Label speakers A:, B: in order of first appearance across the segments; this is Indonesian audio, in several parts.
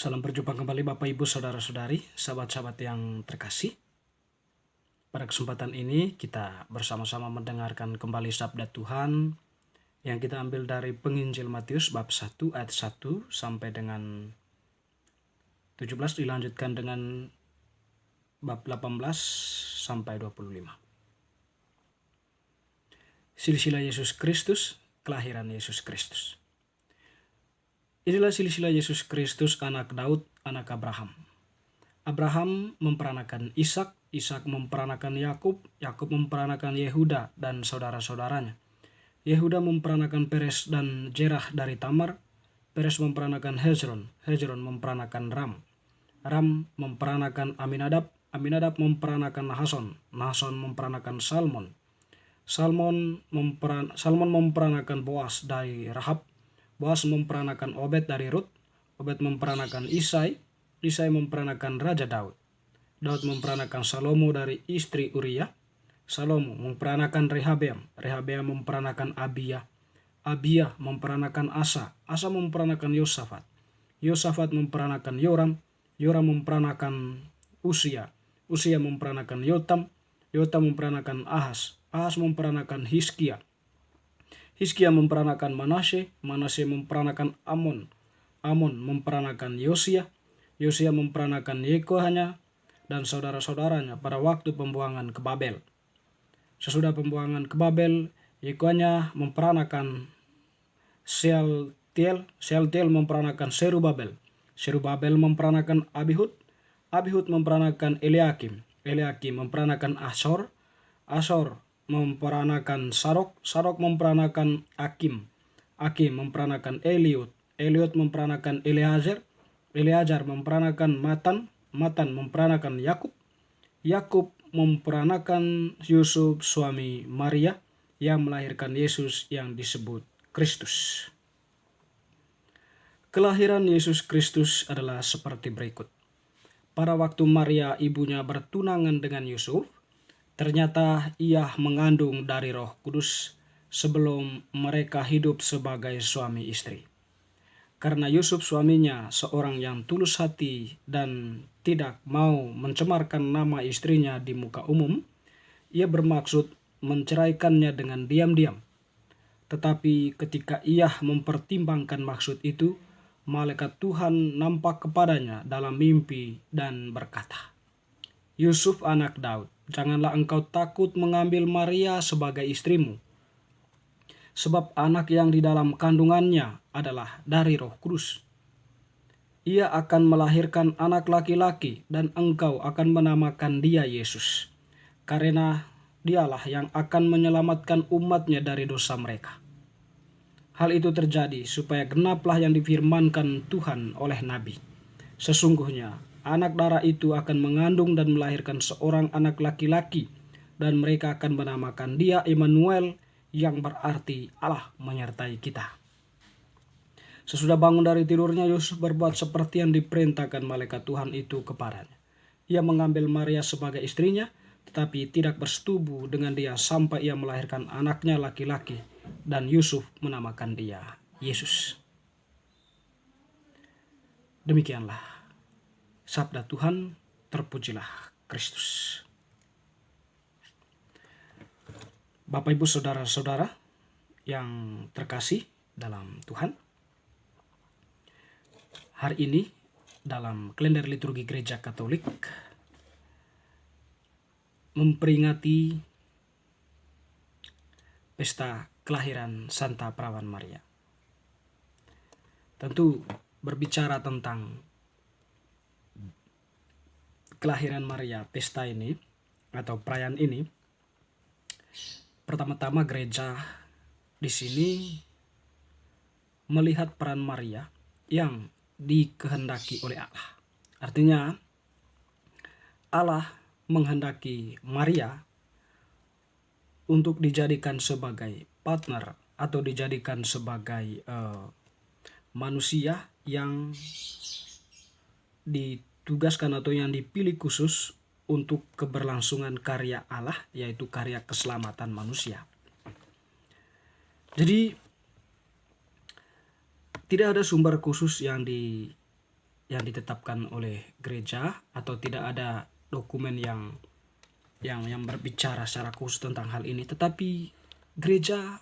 A: Salam berjumpa kembali Bapak Ibu Saudara-saudari, sahabat-sahabat yang terkasih. Pada kesempatan ini kita bersama-sama mendengarkan kembali sabda Tuhan yang kita ambil dari Penginjil Matius bab 1 ayat 1 sampai dengan 17, dilanjutkan dengan bab 18 sampai 25. Silsilah Yesus Kristus, kelahiran Yesus Kristus. Inilah silsilah Yesus Kristus, anak Daud, anak Abraham. Abraham memperanakan Ishak, Ishak memperanakan Yakub, Yakub memperanakan Yehuda dan saudara-saudaranya. Yehuda memperanakan Peres dan Jerah dari Tamar, Peres memperanakan Hezron, Hezron memperanakan Ram, Ram memperanakan Aminadab, Aminadab memperanakan Nahason, Nahason memperanakan Salmon, Salmon memperanakan Boas dari Rahab, Boas memperanakan Obed dari Rut, Obed memperanakan Isai, Isai memperanakan Raja Daud, Daud memperanakan Salomo dari istri Uria, Salomo memperanakan Rehabeam, Rehabeam memperanakan Abia, Abia memperanakan Asa, Asa memperanakan Yosafat, Yosafat memperanakan Yoram, Yoram memperanakan Usia, Usia memperanakan Yotam, Yotam memperanakan Ahas, Ahas memperanakan Hizkia, Hizkia memperanakan Manasye, Manasye memperanakan Amon, Amon memperanakan Yosia, Yosia memperanakan Yekohanya dan saudara-saudaranya pada waktu pembuangan ke Babel. Sesudah pembuangan ke Babel, Yekohanya memperanakan Sealtiel, Sealtiel memperanakan Serubabel, Serubabel memperanakan Abihud, Abihud memperanakan Eliakim, Eliakim memperanakan Ashor, Ashor memperanakan Sarok, Sarok memperanakan Akim, Akim memperanakan Eliud, Eliud memperanakan Eleazar, Eleazar memperanakan Matan, Matan memperanakan Yakub, Yakub memperanakan Yusuf suami Maria yang melahirkan Yesus yang disebut Kristus. Kelahiran Yesus Kristus adalah seperti berikut. Pada waktu Maria ibunya bertunangan dengan Yusuf, ternyata ia mengandung dari Roh Kudus sebelum mereka hidup sebagai suami istri. Karena Yusuf suaminya seorang yang tulus hati dan tidak mau mencemarkan nama istrinya di muka umum, ia bermaksud menceraikannya dengan diam-diam. Tetapi ketika ia mempertimbangkan maksud itu, malaikat Tuhan nampak kepadanya dalam mimpi dan berkata, "Yusuf anak Daud, janganlah engkau takut mengambil Maria sebagai istrimu, sebab anak yang di dalam kandungannya adalah dari Roh Kudus. Ia akan melahirkan anak laki-laki dan engkau akan menamakan dia Yesus, karena dialah yang akan menyelamatkan umatnya dari dosa mereka." Hal itu terjadi supaya genaplah yang difirmankan Tuhan oleh Nabi. Sesungguhnya anak darah itu akan mengandung dan melahirkan seorang anak laki-laki, dan mereka akan menamakan dia Immanuel, yang berarti Allah menyertai kita. Sesudah bangun dari tidurnya, Yusuf berbuat seperti yang diperintahkan malaikat Tuhan itu kepadanya. Ia mengambil Maria sebagai istrinya, tetapi tidak bersetubuh dengan dia sampai ia melahirkan anaknya laki-laki, dan Yusuf menamakan dia Yesus. Demikianlah sabda Tuhan, terpujilah Kristus. Bapak Ibu Saudara-saudara yang terkasih dalam Tuhan, hari ini dalam kalender liturgi Gereja Katolik memperingati pesta kelahiran Santa Perawan Maria. Tentu berbicara tentang kelahiran Maria, pesta ini atau perayaan ini, pertama-tama gereja di sini melihat peran Maria yang dikehendaki oleh Allah. Artinya Allah menghendaki Maria untuk dijadikan sebagai partner atau dijadikan sebagai manusia yang ditugaskan atau yang dipilih khusus untuk keberlangsungan karya Allah, yaitu karya keselamatan manusia. Jadi tidak ada sumber khusus yang yang ditetapkan oleh gereja atau tidak ada dokumen yang berbicara secara khusus tentang hal ini, tetapi gereja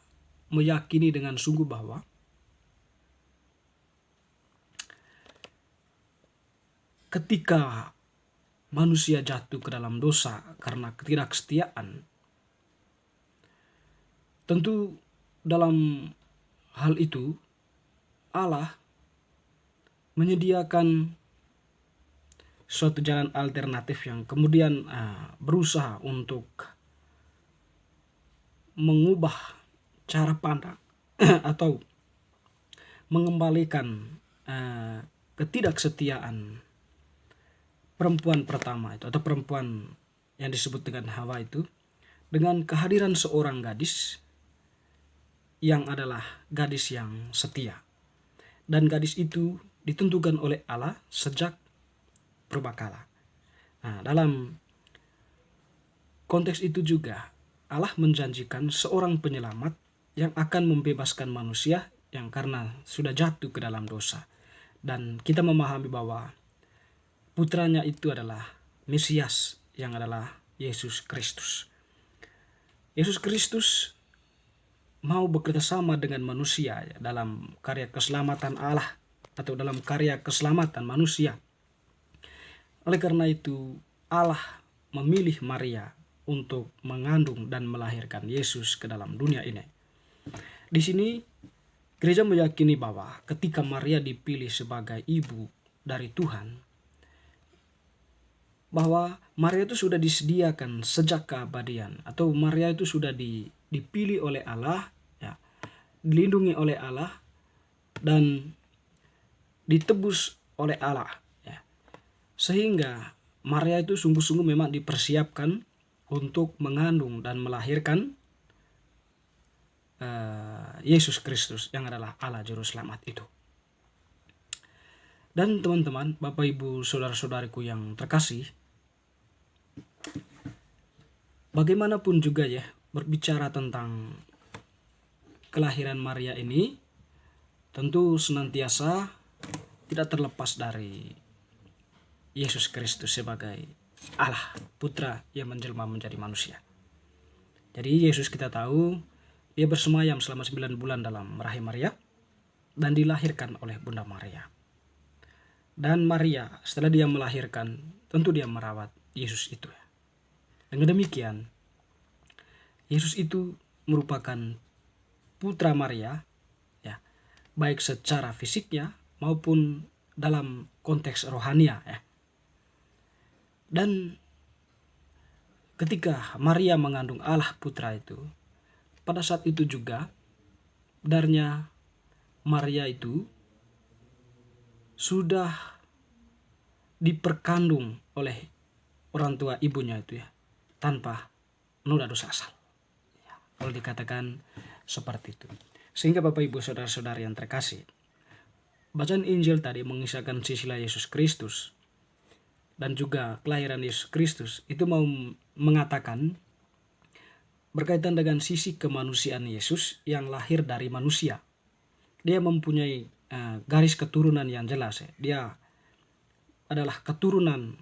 A: meyakini dengan sungguh bahwa ketika manusia jatuh ke dalam dosa karena ketidaksetiaan, tentu dalam hal itu Allah menyediakan suatu jalan alternatif yang kemudian berusaha untuk mengubah cara pandang atau mengembalikan ketidaksetiaan perempuan pertama itu, atau perempuan yang disebut dengan Hawa itu, dengan kehadiran seorang gadis yang adalah gadis yang setia. Dan gadis itu ditentukan oleh Allah sejak purbakala. Nah, dalam konteks itu juga Allah menjanjikan seorang penyelamat yang akan membebaskan manusia yang karena sudah jatuh ke dalam dosa. Dan kita memahami bahwa putranya itu adalah Mesias, yang adalah Yesus Kristus. Yesus Kristus mau bekerja sama dengan manusia ya, dalam karya keselamatan Allah atau dalam karya keselamatan manusia. Oleh karena itu Allah memilih Maria untuk mengandung dan melahirkan Yesus ke dalam dunia ini. Di sini gereja meyakini bahwa ketika Maria dipilih sebagai ibu dari Tuhan, bahwa Maria itu sudah disediakan sejak keabadian, atau Maria itu sudah dipilih oleh Allah, ya, dilindungi oleh Allah, dan ditebus oleh Allah. Ya. Sehingga Maria itu sungguh-sungguh memang dipersiapkan untuk mengandung dan melahirkan Yesus Kristus yang adalah Allah Juru Selamat itu. Dan teman-teman, Bapak Ibu Saudara-saudariku yang terkasih, bagaimanapun juga ya, berbicara tentang kelahiran Maria ini tentu senantiasa tidak terlepas dari Yesus Kristus sebagai Allah, Putra yang menjelma menjadi manusia. Jadi Yesus kita tahu dia bersemayam selama 9 bulan dalam rahim Maria dan dilahirkan oleh Bunda Maria. Dan Maria setelah dia melahirkan, tentu dia merawat Yesus itu. Dengan demikian, Yesus itu merupakan putra Maria, ya, baik secara fisiknya maupun dalam konteks rohania, ya. Dan ketika Maria mengandung Allah Putra itu, pada saat itu juga sebenarnya Maria itu sudah diperkandung oleh orang tua ibunya itu ya, tanpa noda dosa asal. Ya, kalau dikatakan seperti itu. Sehingga Bapak Ibu Saudara-saudari yang terkasih, bacaan Injil tadi mengisahkan silsilah Yesus Kristus dan juga kelahiran Yesus Kristus itu mau mengatakan berkaitan dengan sisi kemanusiaan Yesus yang lahir dari manusia. Dia mempunyai garis keturunan yang jelas. Ya. Dia adalah keturunan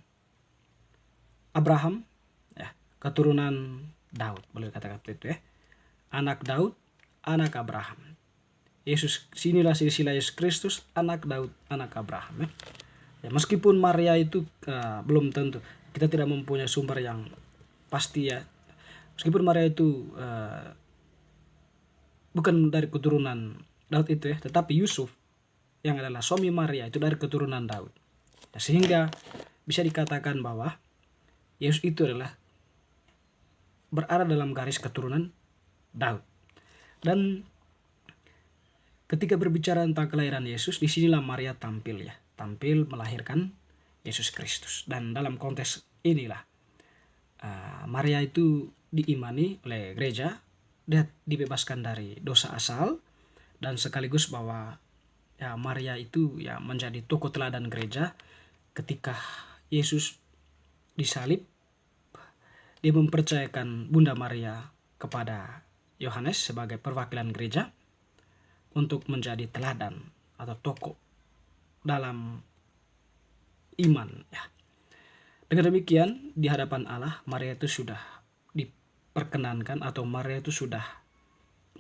A: Abraham, ya, keturunan Daud, boleh katakan itu ya. Anak Daud, anak Abraham. Yesus, sinilah silsilah Yesus Kristus, anak Daud, anak Abraham. Ya. Ya, meskipun Maria itu belum tentu, kita tidak mempunyai sumber yang pasti ya. Meskipun Maria itu bukan dari keturunan Daud itu ya, tetapi Yusuf yang adalah suami Maria itu dari keturunan Daud. Ya, sehingga bisa dikatakan bahwa Yesus itu adalah berada dalam garis keturunan Daud. Dan ketika berbicara tentang kelahiran Yesus, disinilah Maria tampil ya, tampil melahirkan Yesus Kristus. Dan dalam konteks inilah Maria itu diimani oleh gereja, dia dibebaskan dari dosa asal, dan sekaligus bahwa ya Maria itu ya menjadi tokoh teladan gereja. Ketika Yesus disalib, dia mempercayakan Bunda Maria kepada Yohanes sebagai perwakilan gereja untuk menjadi teladan atau tokoh dalam iman ya. Dengan demikian di hadapan Allah Maria itu sudah diperkenankan atau Maria itu sudah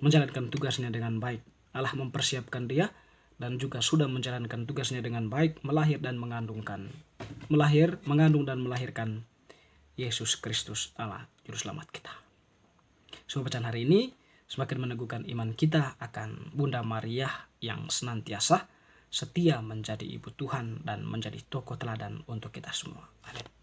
A: menjalankan tugasnya dengan baik. Allah mempersiapkan dia dan juga sudah menjalankan tugasnya dengan baik, mengandung dan melahirkan Yesus Kristus Allah Juru Selamat kita. So, bacaan hari ini semakin meneguhkan iman kita akan Bunda Maria yang senantiasa setia menjadi ibu Tuhan dan menjadi tokoh teladan untuk kita semua. Amin.